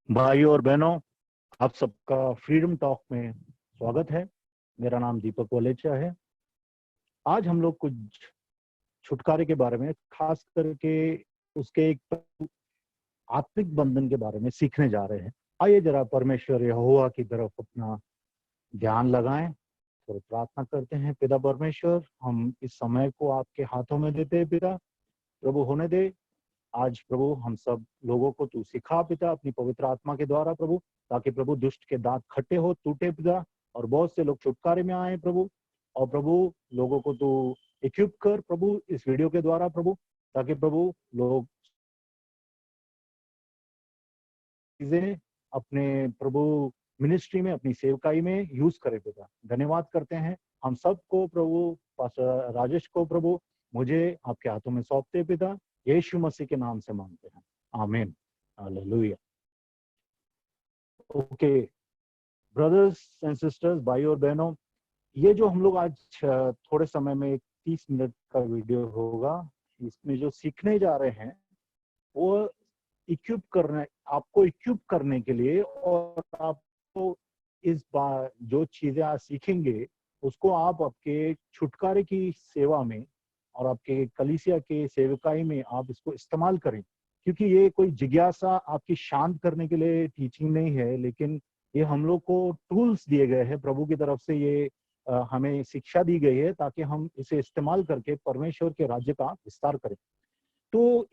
भाइयों और बहनों, आप सबका फ्रीडम टॉक में स्वागत है। मेरा नाम दीपक वलेचा है। आज हम लोग कुछ छुटकारे के बारे में, खास करके उसके एक आत्मिक बंधन के बारे में सीखने जा रहे हैं। आइए जरा परमेश्वर यहोवा की तरफ अपना ध्यान लगाएं और प्रार्थना करते हैं। पिता परमेश्वर, हम इस समय को आपके हाथों में देते हैं। पिता प्रभु, होने दे आज प्रभु हम सब लोगों को तू सिखा पिता, अपनी पवित्र आत्मा के द्वारा प्रभु, ताकि प्रभु दुष्ट के दांत खट्टे हो, टूटे पिता, और बहुत से लोग छुटकारे में आए प्रभु। और प्रभु लोगों को तू इक्विप कर प्रभु इस वीडियो के द्वारा प्रभु, ताकि प्रभु लोग चीजें अपने प्रभु मिनिस्ट्री में, अपनी सेवकाई में यूज करे पिता। धन्यवाद करते हैं हम सबको प्रभु, पास्टर राजेश को प्रभु मुझे आपके हाथों में सौंपते पिता, यीशु मसीह के नाम से मांगते हैं, आमीन, hallelujah. Okay brothers and sisters, भाई और बहनों, ये जो हम लोग आज थोड़े समय में 30 मिनट का वीडियो होगा, इसमें जो सीखने जा रहे हैं वो इक्विप करने, आपको इक्विप करने के लिए, और आपको इस बार जो चीजें आज सीखेंगे उसको आप आपके छुटकारे की सेवा में और आपके कलीसिया के सेवकाई में आप इसको इस्तेमाल करें। क्योंकि ये कोई जिज्ञासा आपकी शांत करने के लिए टीचिंग नहीं है, लेकिन ये हम लोग को टूल्स दिए गए हैं प्रभु की तरफ से। ये हमें शिक्षा दी गई है ताकि हम इसे इस्तेमाल करके परमेश्वर के राज्य का विस्तार करें। तो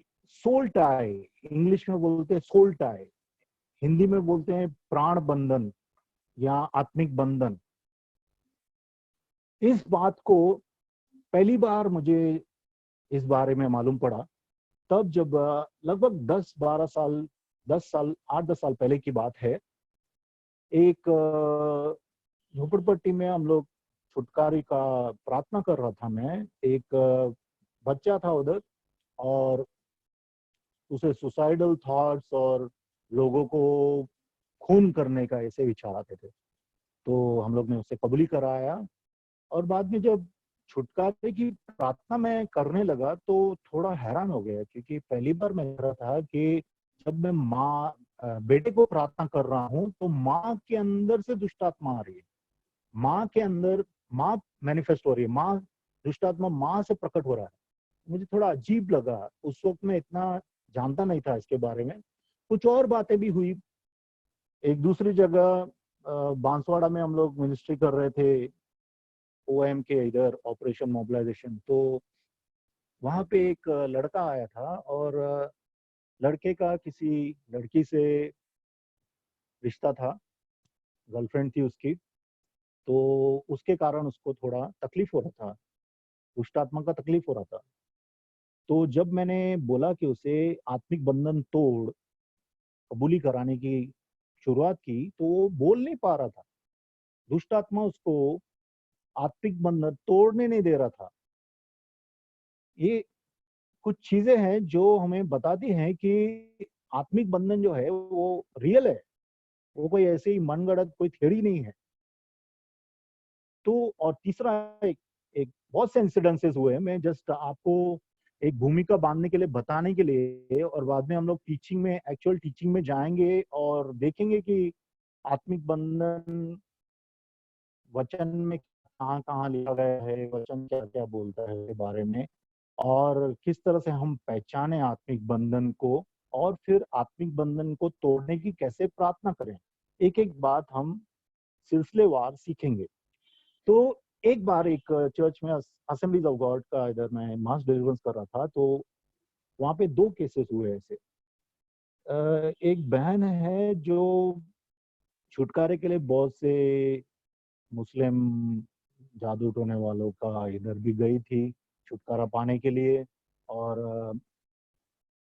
सोल टाई, इंग्लिश में बोलते हैं सोल टाई, हिंदी में बोलते हैं प्राण बंधन या आत्मिक बंधन। इस बात को पहली बार मुझे इस बारे में मालूम पड़ा तब जब लगभग 10-12 साल, 10 साल, 8-10 साल पहले की बात है। एक झोपड़पट्टी में हम लोग छुटकारे का प्रार्थना कर रहा था। मैं एक बच्चा था उधर, और उसे सुसाइडल थॉट्स और लोगों को खून करने का ऐसे विचार आते थे। तो हम लोग ने उसे कबूली कराया, और बाद में जब छुटकारे की प्रार्थना मैं करने लगा तो थोड़ा हैरान हो गया, क्योंकि पहली बार मैं देख रहा था कि जब मैं बेटे को प्रार्थना कर रहा हूँ तो माँ के अंदर से दुष्ट आत्मा आ रही है। माँ के अंदर माँ मैनिफेस्ट हो रही है, माँ दुष्ट आत्मा माँ से प्रकट हो रहा है। मुझे थोड़ा अजीब लगा। उस वक्त मैं इतना जानता नहीं था इसके बारे में। कुछ और बातें भी हुई। एक दूसरी जगह बांसवाड़ा में हम लोग मिनिस्ट्री कर रहे थे, ओएम के इधर, ऑपरेशन मोबिलाइजेशन। तो वहां पे एक लड़का आया था, और लड़के का किसी लड़की से रिश्ता था, गर्लफ्रेंड थी उसकी। तो उसके कारण उसको थोड़ा तकलीफ हो रहा था, दुष्ट आत्मा का तकलीफ हो रहा था। तो जब मैंने बोला कि उसे आत्मिक बंधन तोड़, कबूली कराने की शुरुआत की, तो वो बोल नहीं पा रहा था। दुष्ट आत्मा उसको आत्मिक बंधन तोड़ने नहीं दे रहा था। ये कुछ चीजें हैं जो हमें बताती हैं कि आत्मिक बंधन जो है वो रियल है, वो कोई ऐसे ही मनगढ़ंत कोई थ्योरी नहीं है। तो और तीसरा, एक, एक बहुत से इंसिडेंसेस हुए हैं। मैं जस्ट आपको एक भूमिका बांधने के लिए, बताने के लिए, और बाद में हम लोग टीचिंग में, एक्चुअल टीचिंग में जाएंगे और देखेंगे कि आत्मिक बंधन वचन में कहाँ कहाँ लिखा गया है, वचन क्या क्या बोलता है इसके बारे में, और किस तरह से हम पहचाने आत्मिक बंधन को, और फिर आत्मिक बंधन को तोड़ने की कैसे प्रार्थना करें। एक एक बात हम सिलसिलेवार सीखेंगे। तो एक बार एक चर्च में, असेंबलीज ऑफ गॉड का, इधर मैं मास डिलीवरेंस कर रहा था, तो वहां पे दो केसेस हुए ऐसे। एक बहन है जो छुटकारे के लिए बहुत से मुस्लिम जादू टोने वालों का इधर भी गई थी छुटकारा पाने के लिए, और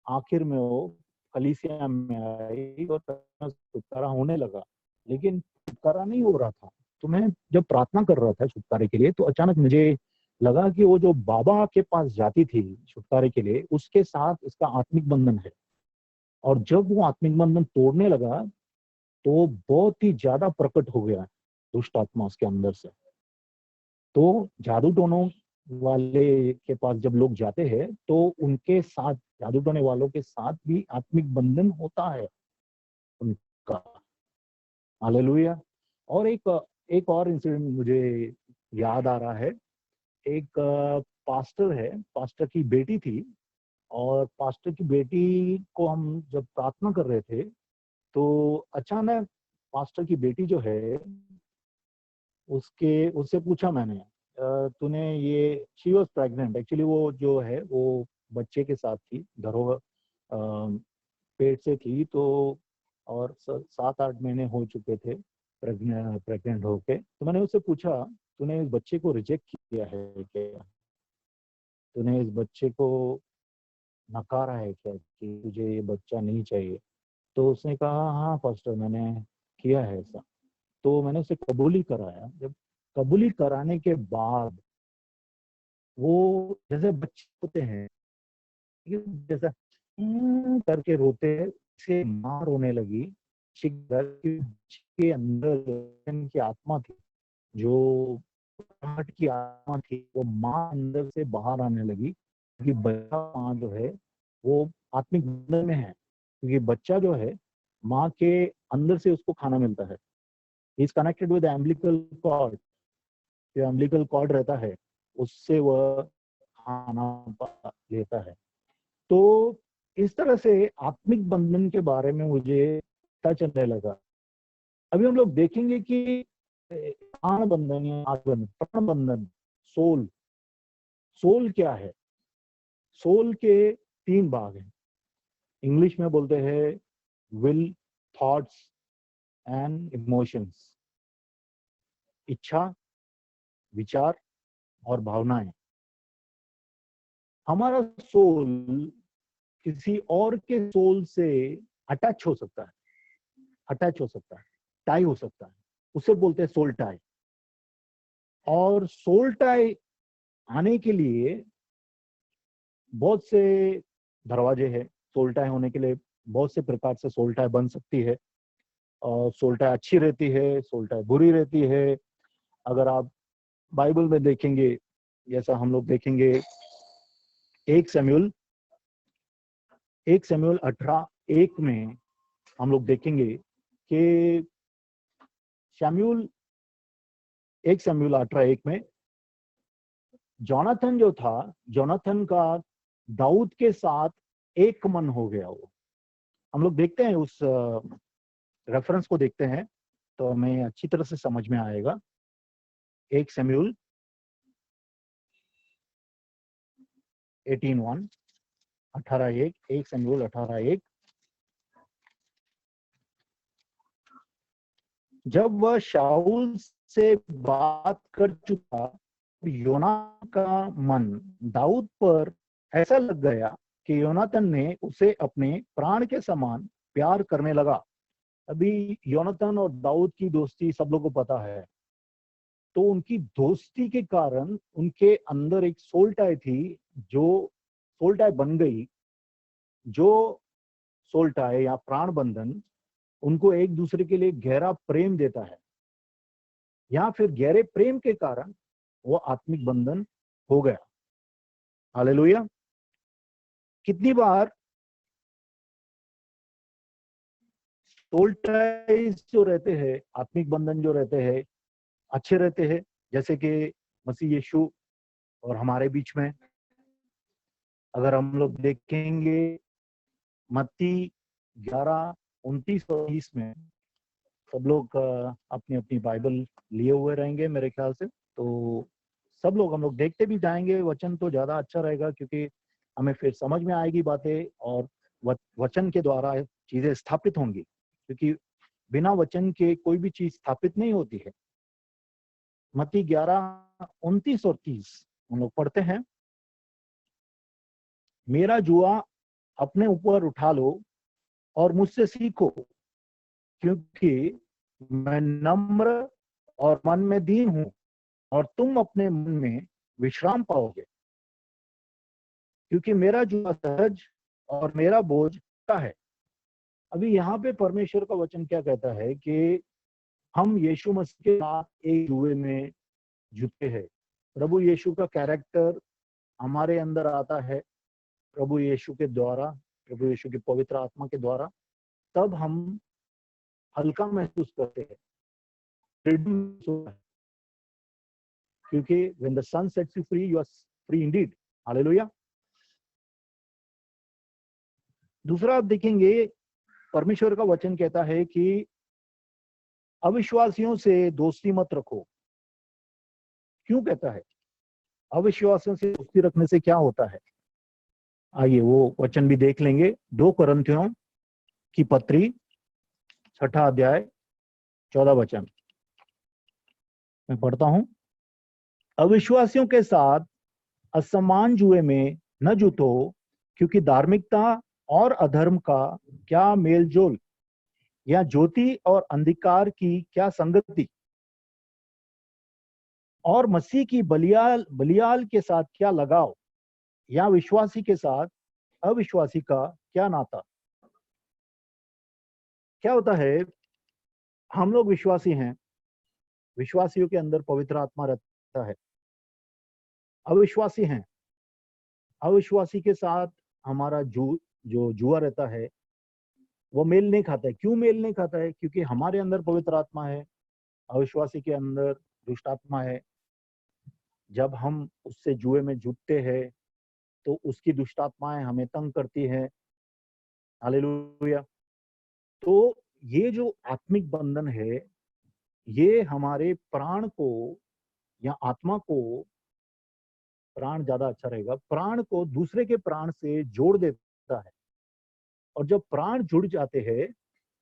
आखिर में वो कलीसिया में आई और छुटकारा होने लगा, लेकिन छुटकारा नहीं हो रहा था। तो मैं जब प्रार्थना कर रहा था छुटकारे के लिए, तो अचानक मुझे लगा कि वो जो बाबा के पास जाती थी छुटकारे के लिए, उसके साथ इसका आत्मिक बंधन है। और जब वो आत्मिक बंधन तोड़ने लगा तो बहुत ही ज्यादा प्रकट हो गया दुष्ट आत्मा उसके अंदर से। तो जादू टोनों वाले के पास जब लोग जाते हैं तो उनके साथ, जादू टोने वालों के साथ भी आत्मिक बंधन होता है। का। हालेलुया। और एक और इंसिडेंट मुझे याद आ रहा है। एक पास्टर है, पास्टर की बेटी थी, और पास्टर की बेटी को हम जब प्रार्थना कर रहे थे, तो अचानक पास्टर की बेटी जो है, उसके उससे पूछा मैंने, तूने ये, शी वॉज प्रेग्नेंट एक्चुअली, वो जो है वो बच्चे के साथ थी, पेट से थी, तो और 7-8 महीने हो चुके थे प्रेग्नेंट होके। तो मैंने उससे पूछा, तूने इस बच्चे को रिजेक्ट किया है क्या? तूने इस बच्चे को नकारा है क्या कि तुझे ये बच्चा नहीं चाहिए? तो उसने कहा, हाँ पास्टर, मैंने किया है ऐसा। तो मैंने उसे कबूली कराया। जब कबूली कराने के बाद वो जैसे बच्चे होते हैं, ये जैसा करके रोते हैं, से माँ रोने लगी। घर के अंदर की आत्मा थी, जो घबराहट की आत्मा थी, वो माँ अंदर से बाहर आने लगी, क्योंकि बच्चा माँ जो है वो आत्मिक बंधन में है, क्योंकि बच्चा जो है माँ के अंदर से उसको खाना मिलता है। Is connected with umbilical cord. जो एम्बिलिकल कॉर्ड रहता है, उससे वह खाना लेता है। तो इस तरह से आत्मिक बंधन के बारे में मुझे पता चलने लगा। अभी हम लोग देखेंगे कि प्राण बंधन या आत्मबंधन, प्राण बंधन, सोल, सोल क्या है? सोल के 3 भाग हैं। इंग्लिश में बोलते हैं विल, थॉट्स एंड इमोशंस। इच्छा, विचार और भावनाएं। हमारा सोल किसी और के सोल से अटैच हो सकता है, अटैच हो सकता है, टाई हो सकता है, उसे बोलते हैं सोल टाई। और सोल टाई आने के लिए बहुत से दरवाजे हैं। सोल टाई होने के लिए बहुत से प्रकार से सोल टाई बन सकती है, और सोल टाई अच्छी रहती है, सोल टाई बुरी रहती है। अगर आप बाइबल में देखेंगे, जैसा हम लोग देखेंगे 1 शमूएल 18:1 में हम लोग देखेंगे कि शमूएल 1 शमूएल 18:1 में जोनाथन जो था, जोनाथन का दाऊद के साथ एक मन हो गया। वो हम लोग देखते हैं, उस रेफरेंस को देखते हैं तो हमें अच्छी तरह से समझ में आएगा। 1 शमूएल 18:1, 18:1, 1 शमूएल 18:1। जब वह शाऊल से बात कर चुका, योना का मन दाऊद पर ऐसा लग गया कि योनातन ने उसे अपने प्राण के समान प्यार करने लगा। अभी योनातन और दाऊद की दोस्ती सब लोगों को पता है। तो उनकी दोस्ती के कारण उनके अंदर एक सोल टाई थी, जो सोल टाई बन गई। जो सोल टाई या प्राण बंधन उनको एक दूसरे के लिए गहरा प्रेम देता है, या फिर गहरे प्रेम के कारण वो आत्मिक बंधन हो गया। हालेलुया। कितनी बार सोल टाइज जो रहते हैं, आत्मिक बंधन जो रहते हैं, अच्छे रहते हैं, जैसे कि मसीह यीशु और हमारे बीच में। अगर हम लोग देखेंगे मत्ती 11:29-30 में, सब लोग अपनी अपनी बाइबल लिए हुए रहेंगे मेरे ख्याल से, तो सब लोग हम लोग देखते भी जाएंगे वचन, तो ज्यादा अच्छा रहेगा, क्योंकि हमें फिर समझ में आएगी बातें, और वचन के द्वारा चीजें स्थापित होंगी, क्योंकि बिना वचन के कोई भी चीज स्थापित नहीं होती है। मत्ती 11:29 और 30 हम लोग पढ़ते हैं। मेरा जुआ अपने ऊपर उठा लो और मुझसे सीखो, क्योंकि मैं नम्र और मन में दीन हूं, और तुम अपने मन में विश्राम पाओगे, क्योंकि मेरा जुआ सहज और मेरा बोझ हल्का है। अभी यहाँ पे परमेश्वर का वचन क्या कहता है कि हम यीशु मसीह के साथ एक जुए में जुटे हैं। प्रभु यीशु का कैरेक्टर हमारे अंदर आता है, प्रभु यीशु के द्वारा, प्रभु यीशु की पवित्र आत्मा के द्वारा। तब हम हल्का महसूस करते हैं, फ्रीडम महसूस होता है, क्योंकि when the sun sets you free, you are free indeed. Hallelujah. दूसरा आप देखेंगे, परमेश्वर का वचन कहता है कि अविश्वासियों से दोस्ती मत रखो। क्यों कहता है? अविश्वासियों से दोस्ती रखने से क्या होता है? आइए वो वचन भी देख लेंगे। 2 कुरिन्थियों की पत्री 6 अध्याय 14 वचन मैं पढ़ता हूं। अविश्वासियों के साथ असमान जुए में न जुटो, क्योंकि धार्मिकता और अधर्म का क्या मेलजोल, या ज्योति और अंधकार की क्या संगति, और मसीह की बलियाल के साथ क्या लगाव, या विश्वासी के साथ अविश्वासी का क्या नाता। क्या होता है, हम लोग विश्वासी हैं, विश्वासियों के अंदर पवित्र आत्मा रहता है। अविश्वासी हैं, अविश्वासी के साथ हमारा जो जुआ रहता है वो मेल नहीं खाता है। क्यों मेल नहीं खाता है? क्योंकि हमारे अंदर पवित्र आत्मा है, अविश्वासी के अंदर दुष्ट आत्मा है। जब हम उससे जुए में जुटते हैं तो उसकी दुष्ट आत्माएं हमें तंग करती है। हालेलुया। तो ये जो आत्मिक बंधन है, ये हमारे प्राण को या आत्मा को, प्राण ज्यादा अच्छा रहेगा, प्राण को दूसरे के प्राण से जोड़ देता है। और जब प्राण जुड़ जाते हैं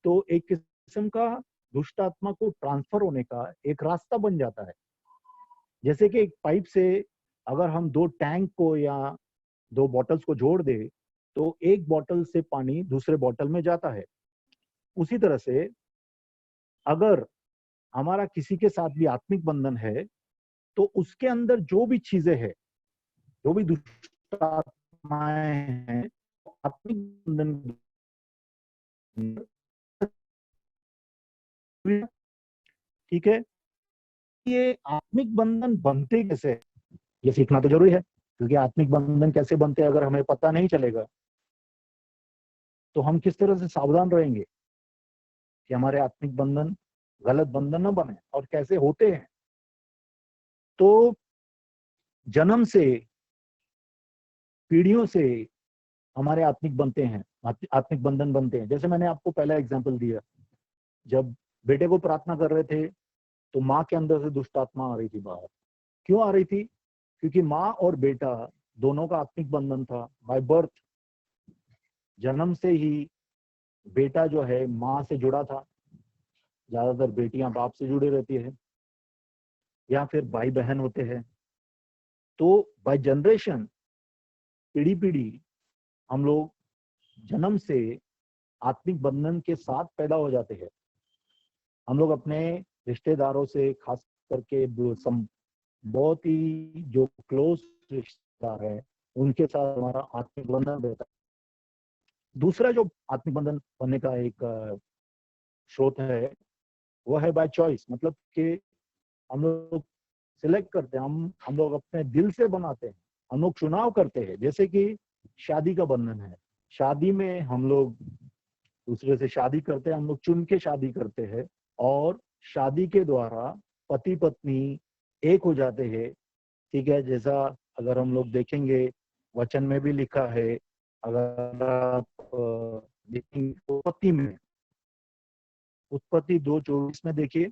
तो एक किस्म का दुष्ट आत्मा को ट्रांसफर होने का एक रास्ता बन जाता है। जैसे कि एक पाइप से अगर हम 2 टैंक को या 2 बॉटल्स को जोड़ दे तो एक बॉटल से पानी दूसरे बॉटल में जाता है। उसी तरह से अगर हमारा किसी के साथ भी आत्मिक बंधन है तो उसके अंदर जो भी चीजें हैं, जो भी दुष्ट आत्माएं हैं, आत्मिक बंधन, ठीक है। ये आत्मिक बंधन बनते कैसे हैं? ये सीखना तो जरूरी है, क्योंकि आत्मिक बंधन कैसे बनते हैं अगर हमें पता नहीं चलेगा तो हम किस तरह से सावधान रहेंगे कि हमारे आत्मिक बंधन गलत बंधन न बने, और कैसे होते हैं। तो जन्म से, पीढ़ियों से हमारे आत्मिक बनते हैं, आत्मिक बंधन बनते हैं। जैसे मैंने आपको पहला एग्जांपल दिया, जब बेटे को प्रार्थना कर रहे थे तो माँ के अंदर से दुष्ट आत्मा आ रही थी बाहर। क्यों आ रही थी? क्योंकि माँ और बेटा दोनों का आत्मिक बंधन था बाय बर्थ। जन्म से ही बेटा जो है माँ से जुड़ा था। ज्यादातर बेटियां बाप से जुड़ी रहती है, या फिर भाई बहन होते हैं। तो बाय जनरेशन, पीढ़ी पीढ़ी, हम लोग जन्म से आत्मिक बंधन के साथ पैदा हो जाते हैं। हम लोग अपने रिश्तेदारों से, खास करके बहुत ही जो क्लोज रिश्तेदार है, उनके साथ हमारा आत्मिक बंधन रहता है। दूसरा जो आत्मिक बंधन बनने का एक स्रोत है वो है बाय चॉइस। मतलब कि हम लोग सिलेक्ट करते हैं, हम लोग अपने दिल से बनाते हैं, हम लोग चुनाव करते हैं। जैसे कि शादी का बंधन है, शादी में हम लोग दूसरे से शादी करते हैं, हम लोग चुन के शादी करते हैं, और शादी के द्वारा पति पत्नी एक हो जाते हैं। ठीक है, जैसा अगर हम लोग देखेंगे वचन में भी लिखा है, अगर आप देखेंगे उत्पत्ति में, उत्पत्ति 2:24 में देखिए,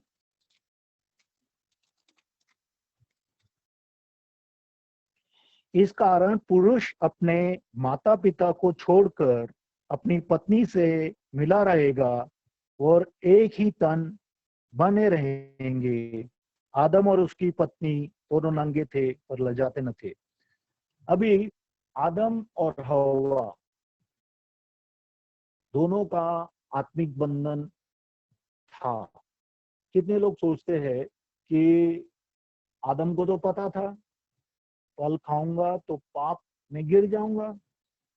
इस कारण पुरुष अपने माता पिता को छोड़कर अपनी पत्नी से मिला रहेगा और एक ही तन बने रहेंगे। आदम और उसकी पत्नी दोनों नंगे थे पर लजाते न थे। अभी आदम और हवा दोनों का आत्मिक बंधन था। कितने लोग सोचते हैं कि आदम को तो पता था फल खाऊंगा तो पाप में गिर जाऊंगा,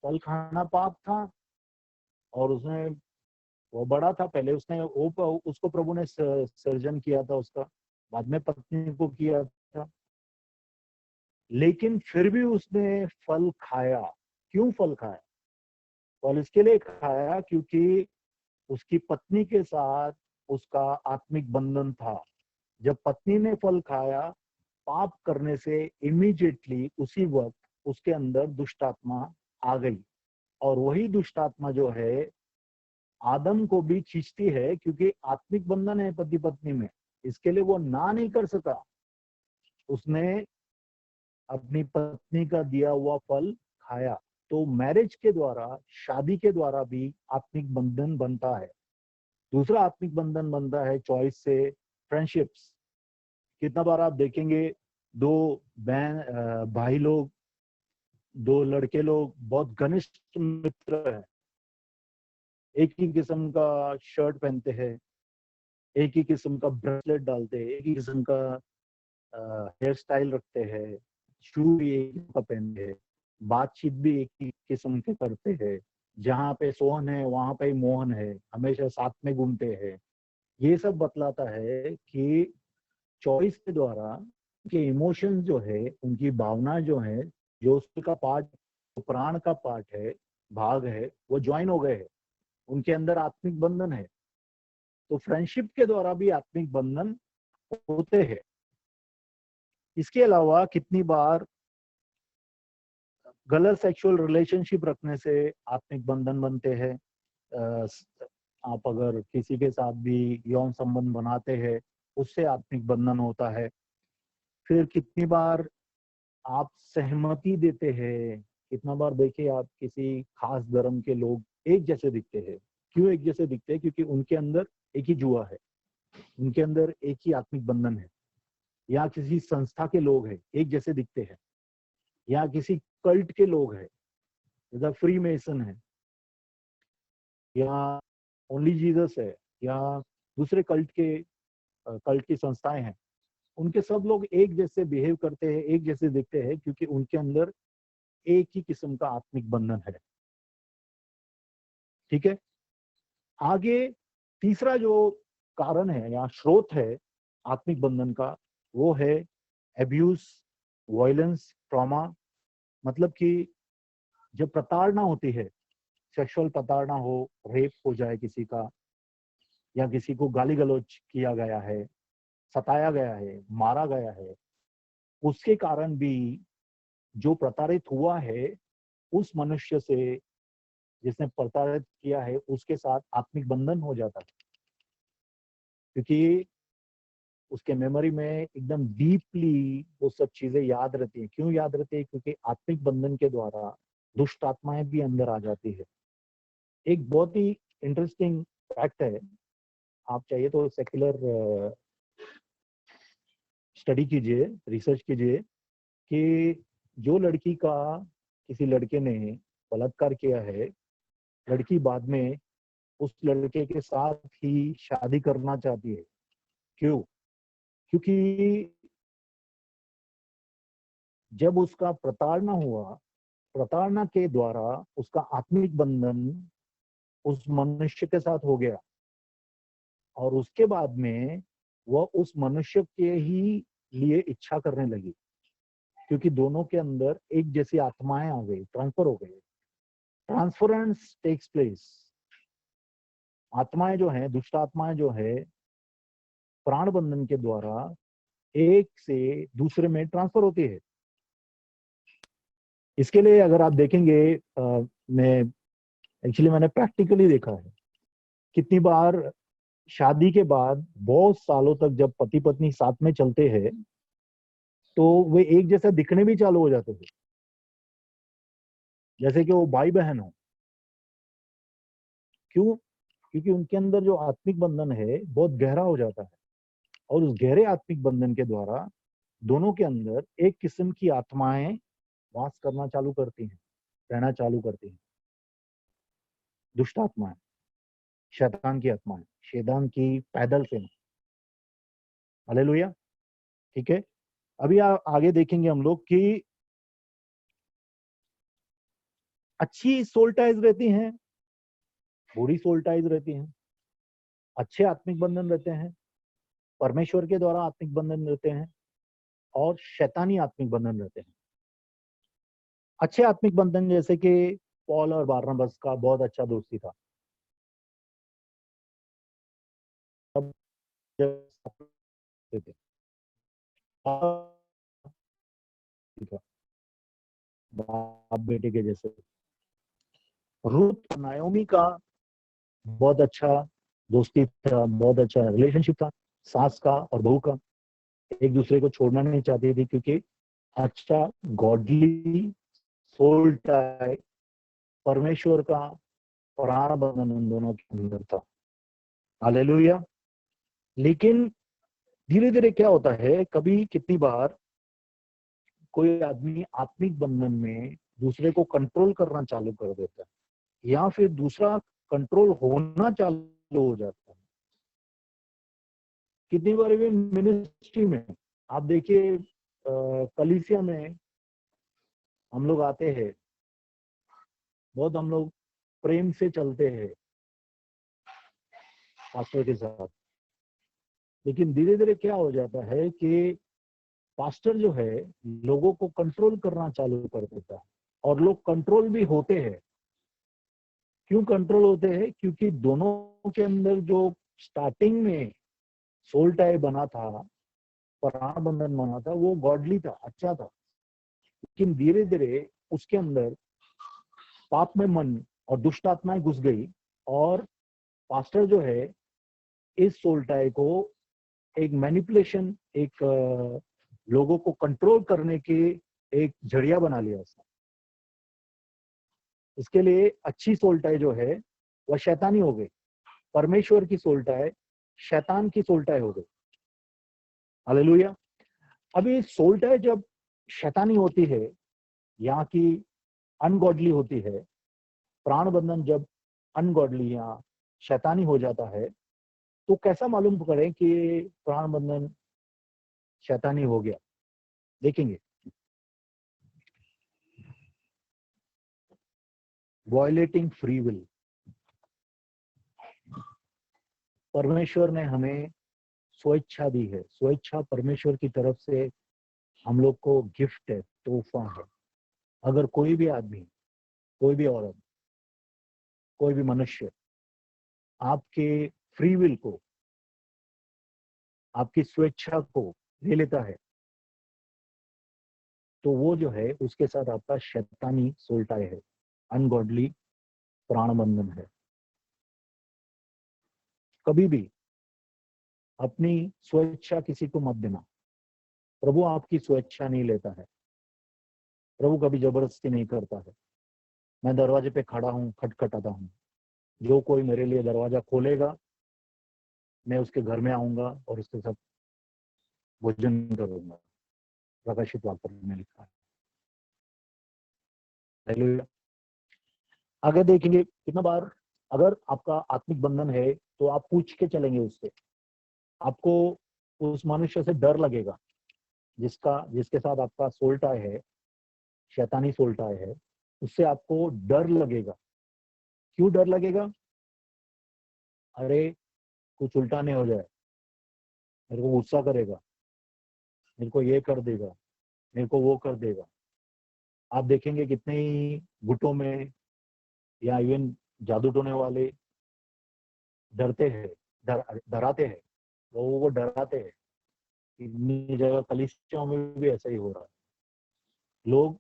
फल खाना पाप था, और उसने, वो बड़ा था पहले, उसने वो उसको प्रभु ने सर्जन किया था उसका, बाद में पत्नी को किया था, लेकिन फिर भी उसने फल खाया। क्यों फल खाया? फल इसके लिए खाया क्योंकि उसकी पत्नी के साथ उसका आत्मिक बंधन था। जब पत्नी ने फल खाया, पाप करने से इमीडिएटली उसी वक्त उसके अंदर दुष्ट आत्मा आ गई, और वही दुष्ट आत्मा जो है आदम को भी खींचती है, क्योंकि आत्मिक बंधन है पति पत्नी में, इसके लिए वो ना नहीं कर सका। उसने अपनी पत्नी का दिया हुआ फल खाया। तो मैरिज के द्वारा, शादी के द्वारा भी आत्मिक बंधन बनता है। दूसरा आत्मिक बंधन बनता है चॉइस से, फ्रेंडशिप्स। कितना बार आप देखेंगे दो भाई लोग, दो लड़के लोग बहुत घनिष्ठ मित्र हैं, एक ही किस्म का शर्ट पहनते हैं, एक ही किस्म का ब्रेसलेट डालते हैं, एक ही किस्म का हेयर स्टाइल रखते हैं, शू भी एक ही का पहनते हैं, बातचीत भी एक ही किस्म के करते हैं, जहाँ पे सोहन है वहां पे ही मोहन है, हमेशा साथ में घूमते हैं। ये सब बतलाता है कि चॉइस के द्वारा उनके इमोशंस जो है, उनकी भावना जो है, जो उसका पार्ट, प्राण का पार्ट है, भाग है, वो ज्वाइन हो गए हैं, उनके अंदर आत्मिक बंधन है। तो फ्रेंडशिप के द्वारा भी आत्मिक बंधन होते हैं। इसके अलावा कितनी बार गलत सेक्सुअल रिलेशनशिप रखने से आत्मिक बंधन बनते हैं। आप अगर किसी के साथ भी यौन संबंध बनाते हैं, उससे आत्मिक बंधन होता है। फिर कितनी बार आप सहमति देते हैं, कितना बार देखिए आप किसी खास धर्म के लोग एक जैसे दिखते हैं। क्यों एक जैसे दिखते हैं? क्योंकि उनके अंदर एक ही जुआ है, उनके अंदर एक ही आत्मिक बंधन है। या किसी संस्था के लोग हैं, एक जैसे दिखते हैं। या किसी कल्ट के लोग हैं, जैसा फ्री मेसन है, या ओनली जीसस है, या दूसरे कल्ट की संस्थाएं हैं, उनके सब लोग एक जैसे बिहेव करते हैं, एक जैसे दिखते हैं, क्योंकि उनके अंदर एक ही किस्म का आत्मिक बंधन है। ठीक है। आगे तीसरा जो कारण है या स्रोत है आत्मिक बंधन का, वो है एब्यूज, वायलेंस, ट्रॉमा। मतलब कि जब प्रताड़ना होती है, सेक्सुअल प्रताड़ना हो, रेप हो जाए किसी का, या किसी को गाली गलौज किया गया है, सताया गया है, मारा गया है, उसके कारण भी जो प्रताड़ित हुआ है, उस मनुष्य से जिसने प्रताड़ित किया है, उसके साथ आत्मिक बंधन हो जाता है। क्योंकि उसके मेमोरी में एकदम डीपली वो सब चीजें याद रहती है। क्यों याद रहती है? क्योंकि आत्मिक बंधन के द्वारा दुष्ट आत्माएं भी अंदर आ जाती है। एक बहुत ही इंटरेस्टिंग फैक्ट है, आप चाहिए तो सेक्युलर स्टडी कीजिए, रिसर्च कीजिए, कि जो लड़की का किसी लड़के ने बलात्कार किया है, लड़की बाद में उस लड़के के साथ ही शादी करना चाहती है। क्यों? क्योंकि जब उसका प्रताड़ना हुआ, प्रताड़ना के द्वारा उसका आत्मिक बंधन उस मनुष्य के साथ हो गया, और उसके बाद में वह उस मनुष्य के ही लिए इच्छा करने लगी, क्योंकि दोनों के अंदर एक जैसी आत्माएं आ गई, ट्रांसफर हो गई। Transference takes place. आत्माएं जो हैं, दुष्ट आत्माएं जो है, प्राण बंधन के द्वारा एक से दूसरे में ट्रांसफर होती है। इसके लिए अगर आप देखेंगे, मैंने प्रैक्टिकली देखा है। कितनी बार शादी के बाद बहुत सालों तक जब पति पत्नी साथ में चलते हैं, तो वे एक जैसा दिखने भी चालू हो जाते थे, जैसे कि वो भाई बहन हो। क्यों? क्योंकि उनके अंदर जो आत्मिक बंधन है बहुत गहरा हो जाता है, और उस गहरे आत्मिक बंधन के द्वारा दोनों के अंदर एक किस्म की आत्माएं वास करना चालू करती हैं, रहना चालू करती हैं। दुष्ट आत्माएं, शैतान की आत्माएं, शैतान की पैदल सेना। हालेलुया। ठीक है। अभी आगे देखेंगे हम लोग कि अच्छी सोल टाइज रहती हैं, बुरी सोल टाइज रहती हैं। अच्छे आत्मिक बंधन रहते हैं, परमेश्वर के द्वारा आत्मिक बंधन रहते हैं, और शैतानी आत्मिक बंधन रहते हैं। अच्छे आत्मिक बंधन जैसे कि पॉल और बारनबास का बहुत अच्छा दोस्ती था। बाप बेटे के जैसे। रूथ नायोमी का बहुत अच्छा दोस्ती था, बहुत अच्छा रिलेशनशिप था सास का और बहू का, एक दूसरे को छोड़ना नहीं चाहती थी, क्योंकि अच्छा गॉडली सोल टाई, परमेश्वर का प्राण बंधन उन दोनों के अंदर था। हालेलुया। लेकिन धीरे धीरे क्या होता है, कभी कितनी बार कोई आदमी आत्मिक बंधन में दूसरे को कंट्रोल करना चालू कर देता है, या फिर दूसरा कंट्रोल होना चालू हो जाता है। कितनी बार भी मिनिस्ट्री में आप देखिए, कलीसिया में हम लोग आते हैं, बहुत हम लोग प्रेम से चलते हैं पास्टर के साथ, लेकिन धीरे धीरे क्या हो जाता है कि पास्टर जो है लोगों को कंट्रोल करना चालू कर देता है, और लोग कंट्रोल भी होते हैं। क्यों कंट्रोल होते हैं? क्योंकि दोनों के अंदर जो स्टार्टिंग में सोल टाई बना था, प्राण बंधन बना था, वो गॉडली था, अच्छा था। लेकिन धीरे धीरे उसके अंदर पाप में मन और दुष्ट आत्माएं घुस गई, और पास्टर जो है इस सोल टाई को एक मैनिपुलेशन, एक लोगों को कंट्रोल करने की एक जरिया बना लिया उसने। इसके लिए अच्छी सोल टाई जो है वह शैतानी हो गई, परमेश्वर की सोल टाई शैतान की सोल टाई हो गई। हालेलुया। अभी सोल टाई जब शैतानी होती है, यहाँ की अनगॉडली होती है, प्राण बंधन जब अनगॉडली या शैतानी हो जाता है, तो कैसा मालूम करें कि प्राण बंधन शैतानी हो गया? देखेंगे, वायलेटिंग फ्री विल। परमेश्वर ने हमें स्वेच्छा दी है, स्वेच्छा परमेश्वर की तरफ से हम लोग को गिफ्ट है, तोहफा है। अगर कोई भी आदमी, कोई भी औरत, कोई भी मनुष्य आपके फ्री विल को, आपकी स्वेच्छा को ले लेता है, तो वो जो है उसके साथ आपका शैतानी सोल टाई है, अनगॉडली प्राण बंधन है। कभी भी अपनी स्वेच्छा किसी को मत देना। प्रभु आपकी स्वेच्छा नहीं लेता है, प्रभु कभी जबरदस्ती नहीं करता है। मैं दरवाजे पे खड़ा हूँ, खटखटाता हूँ, जो कोई मेरे लिए दरवाजा खोलेगा मैं उसके घर में आऊंगा और उसके साथ भोजन करूंगा। प्रकाशित वाक्य में लिखा है। हालेलुया। आगे देखेंगे कितना बार अगर आपका आत्मिक बंधन है तो आप पूछ के चलेंगे उससे, आपको उस मनुष्य से डर लगेगा जिसके साथ आपका सोल टाई है, शैतानी सोल टाई है, उससे आपको डर लगेगा। क्यों डर लगेगा? अरे कुछ उल्टा नहीं हो जाए, मेरे को गुस्सा करेगा, मेरे को ये कर देगा, मेरे को वो कर देगा। आप देखेंगे कितने ही गुटों में या इवन जादू टोने वाले डरते हैं, डराते हैं, लोगों को डराते हैं। इतनी जगह कलीसियाओं में भी ऐसा ही हो रहा है। लोग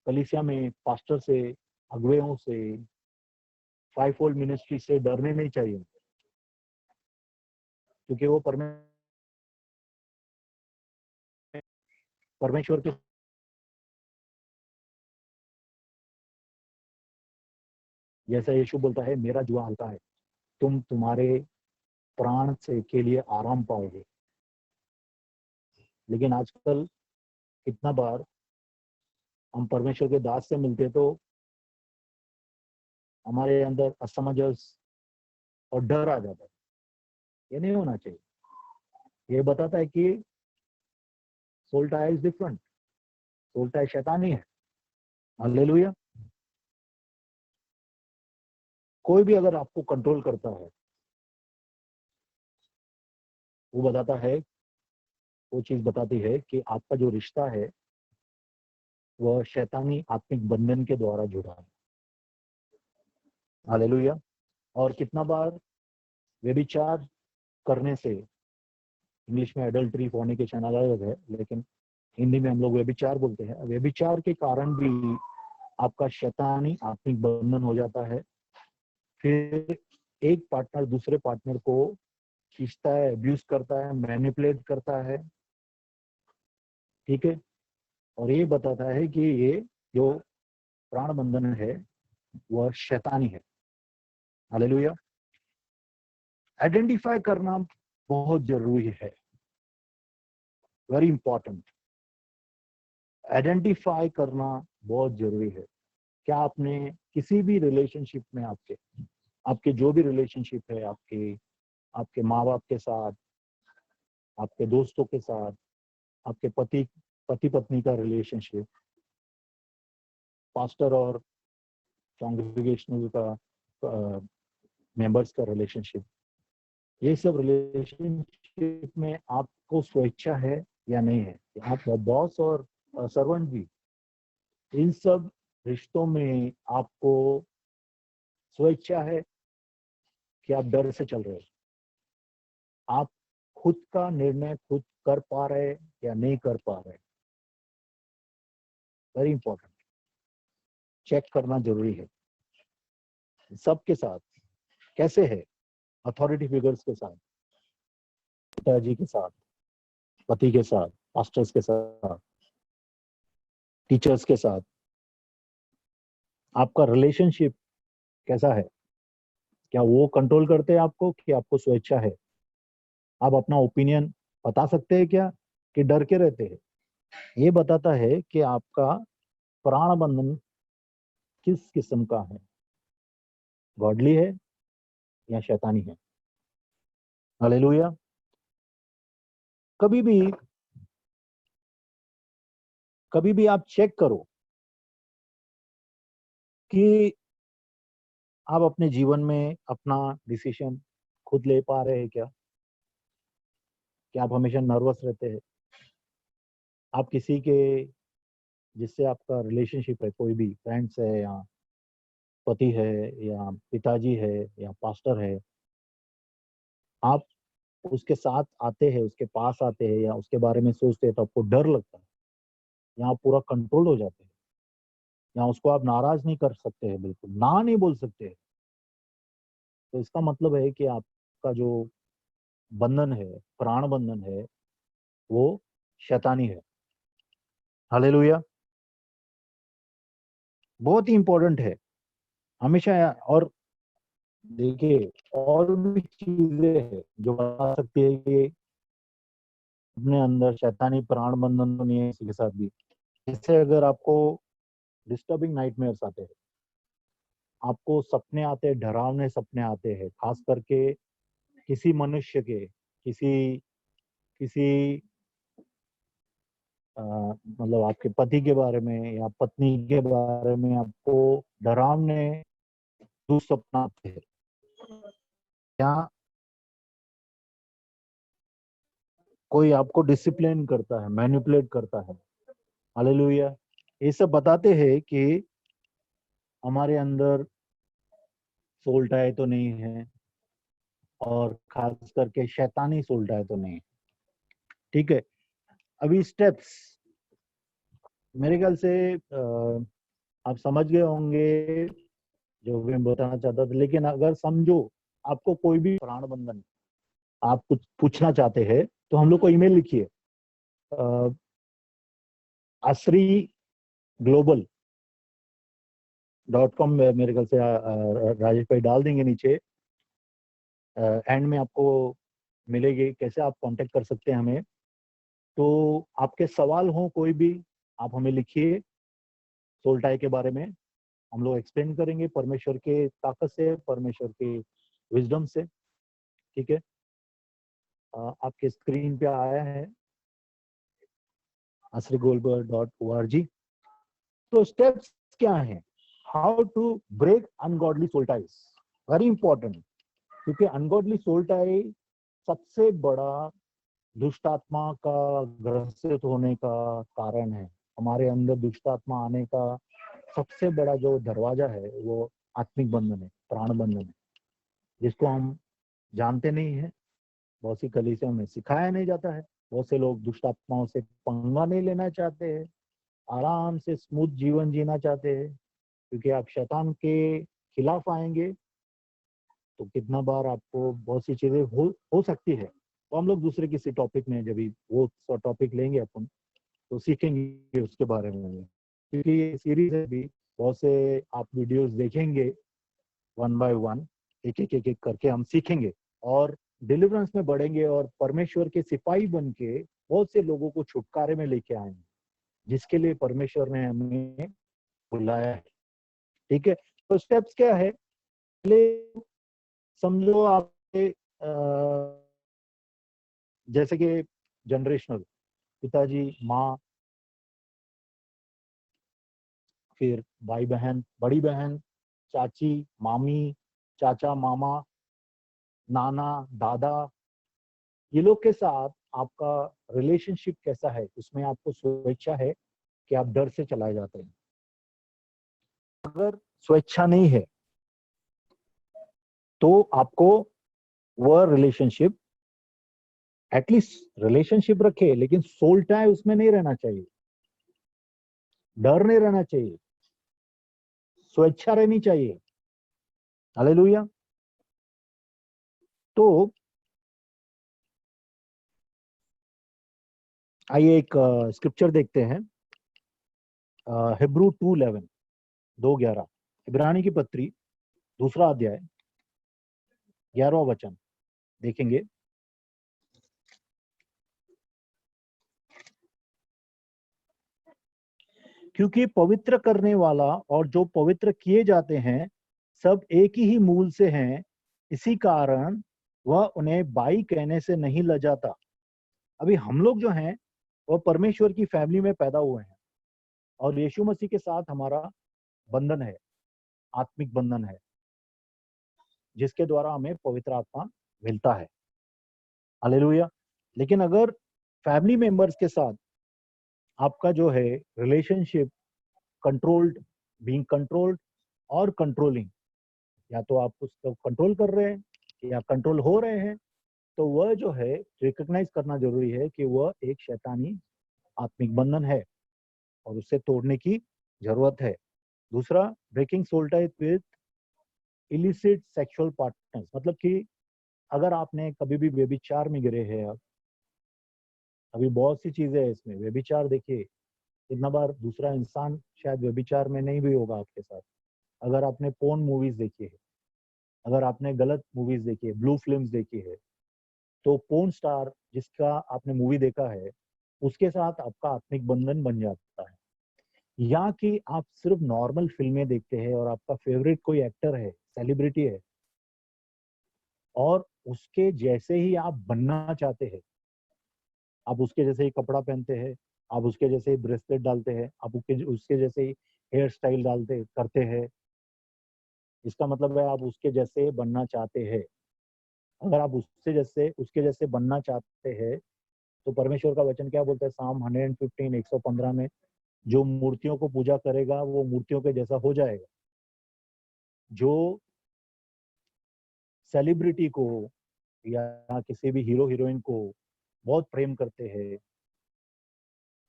कलीसिया में पास्टर से, अगुवेओं से, फाइव फोल्ड मिनिस्ट्री से डरने नहीं चाहिए, क्योंकि वो परमेश्वर के, जैसा यीशु बोलता है, मेरा जुआ हल्का है, तुम तुम्हारे प्राण से के लिए आराम पाओगे। लेकिन आजकल कितना बार हम परमेश्वर के दास से मिलते तो हमारे अंदर असमंजस और डर आ जाता है। ये नहीं होना चाहिए। ये बताता है कि soul tie is different, soul tie शैतानी है। हालेलुया। कोई भी अगर आपको कंट्रोल करता है, वो बताता है, वो चीज बताती है कि आपका जो रिश्ता है वह शैतानी आत्मिक बंधन के द्वारा जुड़ा है। हालेलुया। और कितना बार व्यभिचार करने से इंग्लिश में एडल्ट्री फॉर्निकेशन अलग है, लेकिन हिंदी में हम लोग व्यभिचार बोलते हैं। व्यभिचार के कारण भी आपका शैतानी आत्मिक बंधन हो जाता है। फिर एक पार्टनर दूसरे पार्टनर को खींचता है, अब्यूज करता है, मैनिपुलेट करता है, ठीक है। और ये बताता है कि ये जो प्राण बंधन है वह शैतानी है। हालेलुया। आइडेंटिफाई करना बहुत जरूरी है, वेरी इंपॉर्टेंट। आइडेंटिफाई करना बहुत जरूरी है। क्या आपने किसी भी रिलेशनशिप में आपके आपके जो भी रिलेशनशिप है, आपके आपके माँ बाप के साथ, आपके दोस्तों के साथ, आपके पति पत्नी का रिलेशनशिप, पास्टर और कांग्रेगेशनल का मेंबर्स का रिलेशनशिप, ये सब रिलेशनशिप में आपको स्वेच्छा है या नहीं है? आप बॉस और सर्वेंट भी, इन सब रिश्तों में आपको स्वेच्छा है कि आप डर से चल रहे हो? आप खुद का निर्णय खुद कर पा रहे या नहीं कर पा रहे? वेरी इंपॉर्टेंट, चेक करना जरूरी है। सबके साथ कैसे है? अथॉरिटी फिगर्स के साथ, पिताजी के साथ, पति के साथ, पास्टर्स के साथ, टीचर्स के साथ, आपका रिलेशनशिप कैसा है? क्या वो कंट्रोल करते हैं आपको कि आपको स्वेच्छा है? आप अपना ओपिनियन बता सकते हैं क्या, कि डर के रहते हैं? ये बताता है कि आपका प्राण बंधन किस किस्म का है, गॉडली है या शैतानी है। हालेलुया। कभी भी आप चेक करो कि आप अपने जीवन में अपना डिसीजन खुद ले पा रहे हैं क्या? आप हमेशा नर्वस रहते हैं? आप किसी के जिससे आपका रिलेशनशिप है, कोई भी फ्रेंड्स है या पति है या पिताजी है या पास्टर है, आप उसके साथ आते हैं, उसके पास आते हैं या उसके बारे में सोचते हैं तो आपको डर लगता है, या आप पूरा कंट्रोल हो जाते हैं, या उसको आप नाराज नहीं कर सकते हैं, बिल्कुल ना नहीं बोल सकते हैं। तो इसका मतलब है कि आपका जो बंधन है, प्राण बंधन है, वो शैतानी है। हालेलुया। बहुत ही इंपॉर्टेंट है हमेशा। और देखिए, और भी चीजें हैं जो बता सकती है कि अपने अंदर शैतानी प्राण बंधन तो नहीं है किसी के साथ भी। जैसे अगर आपको डिस्टर्बिंग नाइटमेयर्स आते हैं, आपको सपने आते हैं, डरावने सपने आते हैं, खास करके किसी मनुष्य के, किसी किसी मतलब आपके पति के बारे में या पत्नी के बारे में आपको डरावने दुःसपना आते हैं, या कोई आपको डिसिप्लिन करता है, मैनिपुलेट करता है। हालेलुया। ये सब बताते हैं कि हमारे अंदर सोल टाई तो नहीं है, और खास करके शैतानी सोल टाई तो नहीं है। ठीक है। अभी स्टेप्स मेरे ख्याल से आप समझ गए होंगे जो भी मैं बताना चाहता था, लेकिन अगर समझो आपको कोई भी प्राण बंधन आप कुछ पूछना चाहते हैं तो हम लोग को ईमेल लिखिए, आसरी ग्लोबल .com में मेरे ख्याल से राजेश भाई डाल देंगे नीचे, एंड में आपको मिलेगी कैसे आप कांटेक्ट कर सकते हैं हमें। तो आपके सवाल हो कोई भी, आप हमें लिखिए सोल्टाई के बारे में, हम लोग एक्सप्लेन करेंगे परमेश्वर के ताकत से, परमेश्वर के विजडम से। ठीक है। आपके स्क्रीन पे आया है asrigolber.org। तो स्टेप्स क्या हैं? How to break ungodly soul ties, very important. क्योंकि अनगॉडली सोल टाई सबसे बड़ा दुष्ट आत्मा का ग्रसित होने का कारण है। हमारे अंदर दुष्ट आत्मा आने का सबसे बड़ा जो दरवाजा है वो आत्मिक बंधन है, प्राण बंधन है, जिसको हम जानते नहीं है, बहुत सी कलीसियों में सिखाया नहीं जाता है। बहुत से लोग दुष्ट आत्माओं से पंगा नहीं लेना चाहते हैं, आराम से स्मूथ जीवन जीना चाहते हैं, क्योंकि आप शैतान के खिलाफ आएंगे तो कितना बार आपको बहुत सी चीजें हो सकती है। तो हम लोग दूसरे किसी टॉपिक में जब भी वो टॉपिक लेंगे अपन तो सीखेंगे उसके बारे में, क्योंकि ये सीरीज है भी। बहुत से आप वीडियोस देखेंगे, वन बाय वन, एक एक करके हम सीखेंगे और डिलीवरेंस में बढ़ेंगे और परमेश्वर के सिपाही बन के बहुत से लोगों को छुटकारे में लेके आएंगे, जिसके लिए परमेश्वर ने हमें बुलाया है। ठीक है, तो स्टेप्स क्या है? पहले समझो आप जैसे कि जनरेशनल, पिताजी, माँ, फिर भाई बहन, बड़ी बहन, चाची, मामी, चाचा, मामा, नाना, दादा, ये लोग के साथ आपका रिलेशनशिप कैसा है? उसमें आपको स्वेच्छा है कि आप डर से चलाए जाते हैं? अगर स्वेच्छा नहीं है तो आपको वह रिलेशनशिप, एटलीस्ट रिलेशनशिप रखे, लेकिन सोल टाई उसमें नहीं रहना चाहिए, डर नहीं रहना चाहिए, स्वेच्छा रहनी चाहिए। हालेलुया। तो आइए एक स्क्रिप्चर देखते हैं, हिब्रू 2:11, 2:11, इब्रानी की पत्री, दूसरा अध्याय, 11वां वचन देखेंगे। क्योंकि पवित्र करने वाला और जो पवित्र किए जाते हैं सब एक ही मूल से हैं, इसी कारण वह उन्हें भाई कहने से नहीं लजाता। अभी हम लोग जो हैं वह परमेश्वर की फैमिली में पैदा हुए हैं और यीशु मसीह के साथ हमारा बंधन है, आत्मिक बंधन है, जिसके द्वारा हमें पवित्र आत्मा मिलता है। हालेलुया। लेकिन अगर फैमिली मेंबर्स के साथ आपका जो है रिलेशनशिप कंट्रोल्ड, बीइंग कंट्रोल्ड और कंट्रोलिंग, या तो आप उसको कंट्रोल कर रहे हैं या कंट्रोल हो रहे हैं, तो वह जो है रिकॉग्नाइज करना जरूरी है कि वह एक शैतानी आत्मिक बंधन है और उसे तोड़ने की जरूरत है। दूसरा, breaking soul tie with illicit sexual partners, मतलब कि अगर आपने कभी भी व्यभिचार में गिरे हैं, आप अभी बहुत सी चीजें हैं इसमें। व्यभिचार देखिए, इतना बार दूसरा इंसान शायद व्यभिचार में नहीं भी होगा आपके साथ। अगर आपने पोर्न मूवीज देखी है, अगर आपने गलत मूवीज देखी है, ब्लू फिल्म्स देखी है, तो पोर्न स्टार जिसका आपने मूवी देखा है उसके साथ आपका आत्मिक बंधन बन जाता है। या कि आप सिर्फ नॉर्मल फिल्में देखते हैं और आपका फेवरेट कोई एक्टर है, सेलिब्रिटी है, और उसके जैसे ही आप बनना चाहते हैं, आप उसके जैसे ही कपड़ा पहनते हैं, आप उसके जैसे ही ब्रेसलेट डालते हैं, आप उसके जैसे ही हेयर स्टाइल डालते करते हैं, इसका मतलब है आप उसके जैसे बनना चाहते हैं। अगर आप उसके जैसे बनना चाहते हैं तो परमेश्वर का वचन क्या बोलता है? साम 115, 115 में, जो मूर्तियों को पूजा करेगा वो मूर्तियों के जैसा हो जाएगा। जो सेलिब्रिटी को या किसी भी हीरो हीरोइन को बहुत प्रेम करते हैं,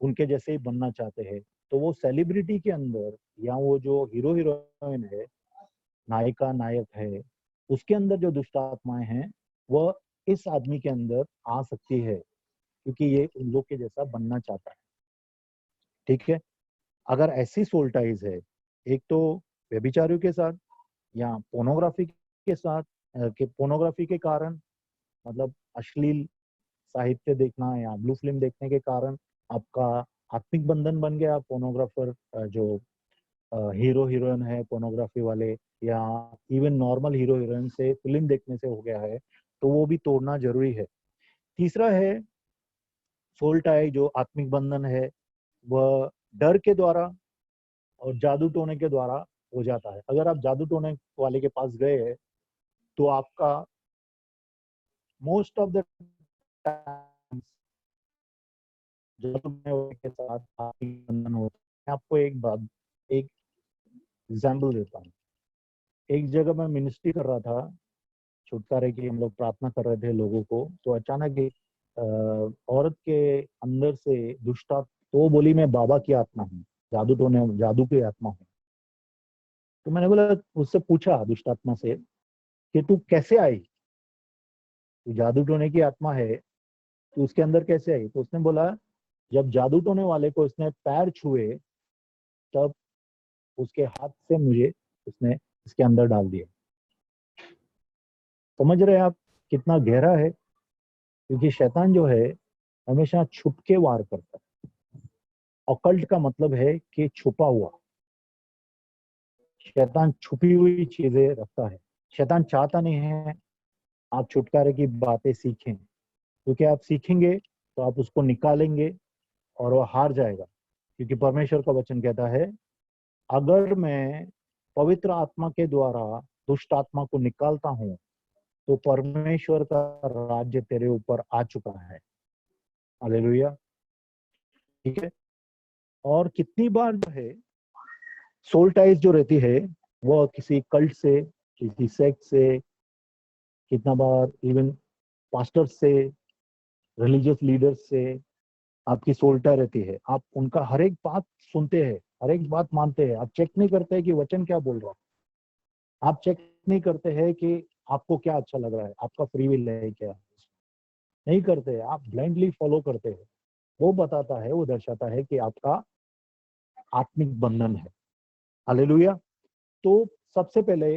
उनके जैसे ही बनना चाहते हैं, तो वो सेलिब्रिटी के अंदर या वो जो हीरो हीरोइन है, नायिका नायक है, उसके अंदर जो दुष्ट आत्माएं हैं वह इस आदमी के अंदर आ सकती है, क्योंकि ये उन लोग के जैसा बनना चाहता है। ठीक है, अगर ऐसी सोल टाइज है, एक तो व्यभिचारियों के साथ या पोर्नोग्राफी के साथ, के पोर्नोग्राफी के कारण, मतलब अश्लील साहित्य देखना या ब्लू फिल्म देखने के कारण आपका आत्मिक बंधन बन गया। पोर्नोग्राफर जो हीरो हीरोइन है पोर्नोग्राफी वाले, या इवन नॉर्मल हीरो हीरोइन से फिल्म देखने से हो गया है, तो वो भी तोड़ना जरूरी है। तीसरा है सोल टाई, जो आत्मिक बंधन है, वह डर के द्वारा और जादू टोने के द्वारा हो जाता है। अगर आप जादू टोने वाले के पास गए हैं तो आपका मोस्ट ऑफ द टाइम्स जादू टोने वाले के साथ आत्मिक बंधन होता है। मैं आपको एक एग्जाम्पल देता हूँ। एक जगह मैं मिनिस्ट्री कर रहा था, छुटकारे की हम लोग प्रार्थना कर रहे थे लोगों को, तो अचानक एक औरत के अंदर से दुष्ट आत्मा, तो वो बोली मैं बाबा की आत्मा हूँ, जादू की आत्मा हूँ। तो मैंने बोला, उससे पूछा दुष्ट आत्मा से कि तू कैसे आई, तू जादू टोने की आत्मा है, तू उसके अंदर कैसे आई? तो उसने बोला, जब जादू टोने वाले को उसने पैर छुए, तब उसके हाथ से मुझे उसने इसके अंदर डाल दिया। समझ रहे हैं आप कितना गहरा है? क्योंकि शैतान जो है हमेशा छुप के वार करता है। ऑकल्ट का मतलब है कि छुपा हुआ। शैतान छुपी हुई चीजें रखता है। शैतान चाहता नहीं है आप छुटकारे की बातें सीखें, क्योंकि आप सीखेंगे तो आप उसको निकालेंगे और वो हार जाएगा। क्योंकि परमेश्वर का वचन कहता है, अगर मैं पवित्र आत्मा के द्वारा दुष्ट आत्मा को निकालता हूं, तो परमेश्वर का राज्य तेरे ऊपर आ चुका है। हालेलुया। ठीक है। और कितनी बार जो है सोल टाइज जो रहती है, वो किसी कल्ट से, किसी सेक्ट से, कितना बार इवन पास्टर से, रिलीजियस लीडर्स से आपकी सोल टाई रहती है। आप उनका हर एक बात सुनते हैं, हर एक बात मानते हैं। आप चेक नहीं करते हैं कि वचन क्या बोल रहा है। आप चेक नहीं करते हैं कि आपको क्या अच्छा लग रहा है, आपका फ्री विल है क्या, नहीं करते। आप ब्लाइंडली फॉलो करते हैं। वो बताता है, वो दर्शाता है कि आपका आत्मिक बंधन है। हालेलुया। तो सबसे पहले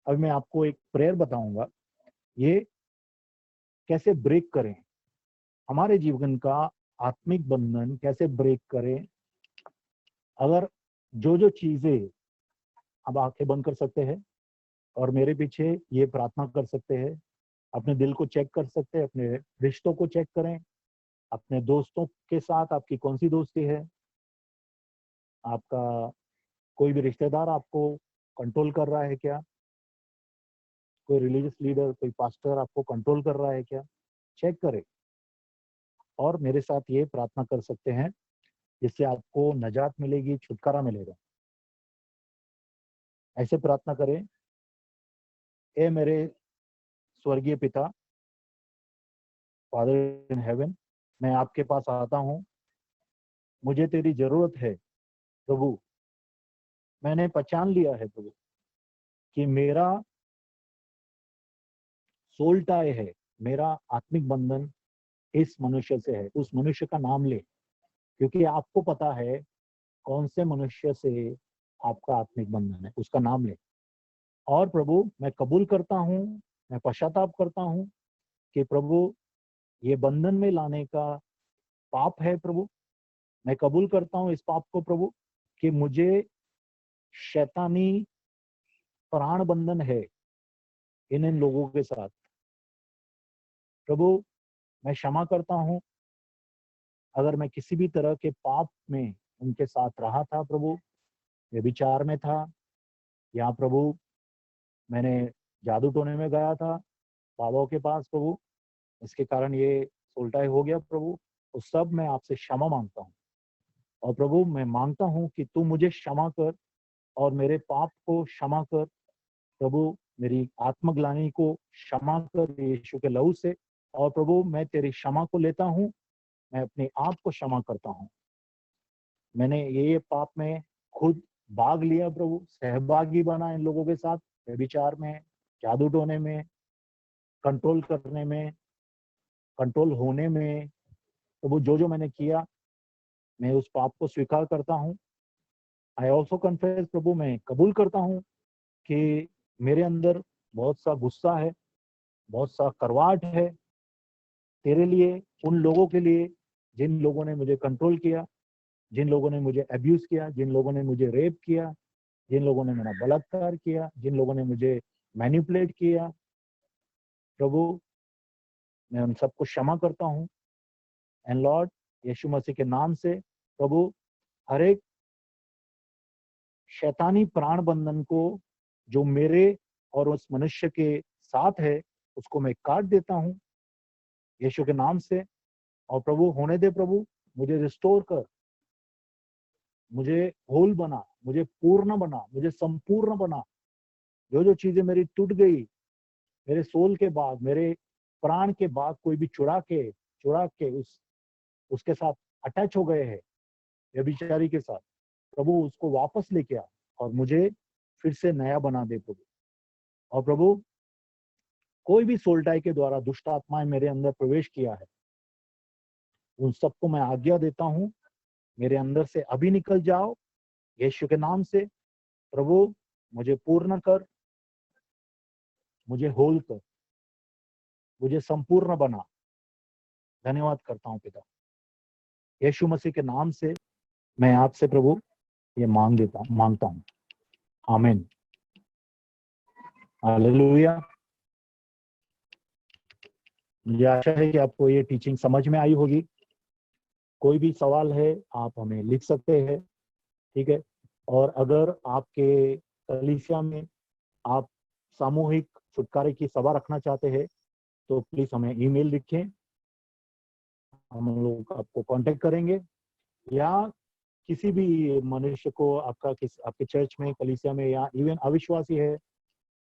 अब मैं आपको एक प्रेयर बताऊंगा, ये कैसे ब्रेक करें, हमारे जीवन का आत्मिक बंधन कैसे ब्रेक करें। अगर जो जो चीजें, अब आंखें बंद कर सकते हैं और मेरे पीछे ये प्रार्थना कर सकते हैं। अपने दिल को चेक कर सकते हैं, अपने रिश्तों को चेक करें। अपने दोस्तों के साथ आपकी कौन सी दोस्ती है, आपका कोई भी रिश्तेदार आपको कंट्रोल कर रहा है क्या, कोई रिलीजियस लीडर, कोई पास्टर आपको कंट्रोल कर रहा है क्या, चेक करें। और मेरे साथ ये प्रार्थना कर सकते हैं, जिससे आपको नजात मिलेगी, छुटकारा मिलेगा। ऐसे प्रार्थना करें, ए मेरे स्वर्गीय पिता, फादर इन हेवन, मैं आपके पास आता हूँ, मुझे तेरी जरूरत है प्रभु। मैंने पहचान लिया है प्रभु कि मेरा सोल टाई है, मेरा आत्मिक बंधन इस मनुष्य से है। उस मनुष्य का नाम ले, क्योंकि आपको पता है कौन से मनुष्य से आपका आत्मिक बंधन है, उसका नाम ले। और प्रभु मैं कबूल करता हूँ, मैं पश्चाताप करता हूँ कि प्रभु ये बंधन में लाने का पाप है प्रभु। मैं कबूल करता हूँ इस पाप को प्रभु, कि मुझे शैतानी प्राण बंधन है इन लोगों के साथ। प्रभु मैं क्षमा करता हूँ अगर मैं किसी भी तरह के पाप में उनके साथ रहा था प्रभु, व्यभिचार में था, या प्रभु मैंने जादू टोने में गया था बाबाओं के पास प्रभु, इसके कारण ये उल्टाई हो गया प्रभु। तो सब मैं आपसे क्षमा मांगता हूँ। और प्रभु मैं मांगता हूँ कि तू मुझे क्षमा कर और मेरे पाप को क्षमा कर प्रभु, मेरी आत्मग्लानि को क्षमा कर यीशु के लहू से। और प्रभु मैं तेरी क्षमा को लेता हूँ, मैं अपने आप को क्षमा करता हूँ। मैंने ये पाप में खुद भाग लिया प्रभु, सहभागी बना इन लोगों के साथ, व्यभिचार में, जादू टोने में, कंट्रोल करने में, कंट्रोल होने में। प्रभु जो जो मैंने किया, मैं उस पाप को स्वीकार करता हूँ। आई ऑल्सो कन्फेस प्रभु, मैं कबूल करता हूँ कि मेरे अंदर बहुत सा गुस्सा है, बहुत सा करवाट है तेरे लिए, उन लोगों के लिए जिन लोगों ने मुझे कंट्रोल किया, जिन लोगों ने मुझे अब्यूज किया, जिन लोगों ने मुझे रेप किया, जिन लोगों ने मेरा बलात्कार किया, जिन लोगों ने मुझे मैनिपुलेट किया। प्रभु मैं उन सबको क्षमा करता हूँ। एंड लॉर्ड यीशु मसीह के नाम से प्रभु, हर एक शैतानी प्राण बंधन को जो मेरे और उस मनुष्य के साथ है, उसको मैं काट देता हूँ यीशु के नाम से। और प्रभु होने दे प्रभु, मुझे रिस्टोर कर, मुझे होल बना, मुझे पूर्ण बना, मुझे संपूर्ण बना। जो जो चीजें मेरी टूट गई, मेरे सोल के बाद, मेरे प्राण के बाद कोई भी चुरा के उसके साथ अटैच हो गए हैं, व्यभिचारी के साथ, प्रभु उसको वापस लेके आ और मुझे फिर से नया बना दे प्रभु। और प्रभु, कोई भी सोल्टाई के द्वारा दुष्ट आत्माएं मेरे अंदर प्रवेश किया है, उन सबको मैं आज्ञा देता हूँ, मेरे अंदर से अभी निकल जाओ यीशु के नाम से। प्रभु, मुझे पूर्ण कर, मुझे होल कर, मुझे संपूर्ण बना। धन्यवाद करता हूँ पिता, यीशु मसीह के नाम से मैं आपसे प्रभु ये मांगता हूँ। आमीन। हालेलुया। मुझे आशा है कि आपको ये टीचिंग समझ में आई होगी। कोई भी सवाल है आप हमें लिख सकते हैं, ठीक है। और अगर आपके कलीसिया में आप सामूहिक छुटकारे की सभा रखना चाहते हैं तो प्लीज हमें ईमेल लिखें, हम लोग आपको कांटेक्ट करेंगे। या किसी भी मनुष्य को आपके चर्च में, कलीसिया में, या इवन अविश्वासी है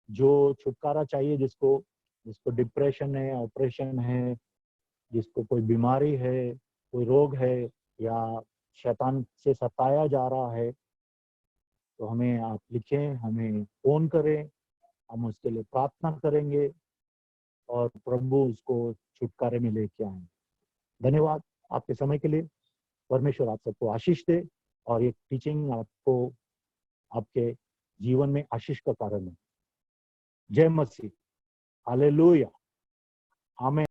जो छुटकारा चाहिए, जिसको जिसको डिप्रेशन है, ऑपरेशन है, जिसको कोई बीमारी है, कोई रोग है, या शैतान से सताया जा रहा है, तो हमें आप लिखें, हमें फोन करें, हम उसके लिए प्रार्थना करेंगे और प्रभु उसको छुटकारे में लेके आए। धन्यवाद आपके समय के लिए। परमेश्वर आप सबको आशीष दे और ये टीचिंग आपको आपके जीवन में आशीष का कारण है। जय मसीह। हालेलुया। आमीन।